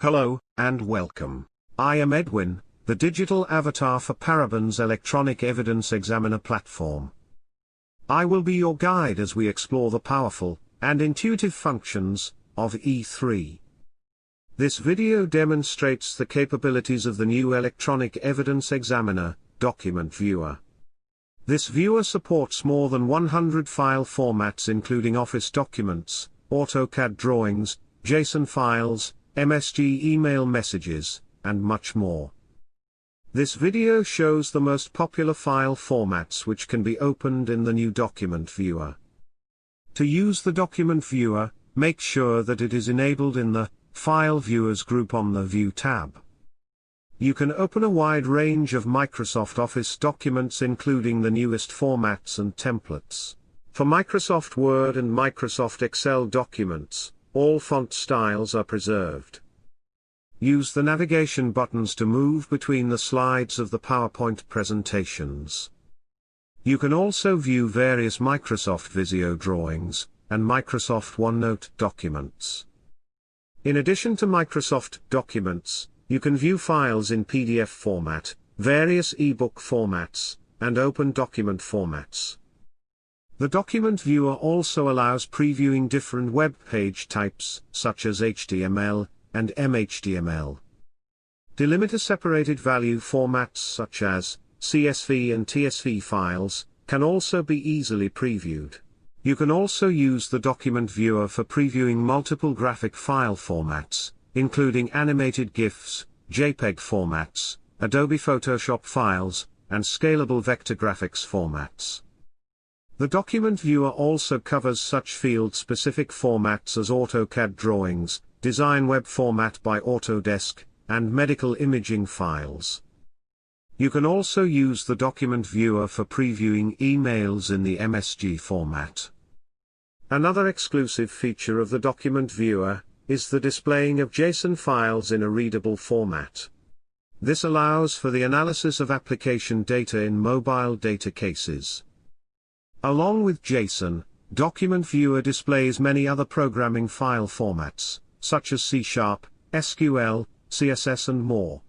Hello, and welcome. I am Edwin, the digital avatar for Paraban's electronic evidence examiner platform. I will be your guide as we explore the powerful and intuitive functions of E3. This video demonstrates the capabilities of the new electronic evidence examiner document viewer. This viewer supports more than 100 file formats including Office documents, AutoCAD drawings, JSON files, MSG email messages, and much more. This video shows the most popular file formats which can be opened in the new document viewer. To use the document viewer, make sure that it is enabled in the File Viewers group on the View tab. You can open a wide range of Microsoft Office documents including the newest formats and templates. For Microsoft Word and Microsoft Excel documents, all font styles are preserved. Use the navigation buttons to move between the slides of the PowerPoint presentations. You can also view various Microsoft Visio drawings and Microsoft OneNote documents. In addition to Microsoft documents, you can view files in PDF format, various ebook formats, and open document formats. The document viewer also allows previewing different web page types, such as HTML and MHTML. Delimiter separated value formats such as CSV and TSV files can also be easily previewed. You can also use the document viewer for previewing multiple graphic file formats, including animated GIFs, JPEG formats, Adobe Photoshop files, and scalable vector graphics formats. The document viewer also covers such field-specific formats as AutoCAD drawings, design web format by Autodesk, and medical imaging files. You can also use the document viewer for previewing emails in the MSG format. Another exclusive feature of the document viewer is the displaying of JSON files in a readable format. This allows for the analysis of application data in mobile data cases. Along with JSON, Document Viewer displays many other programming file formats, such as C#, SQL, CSS and more.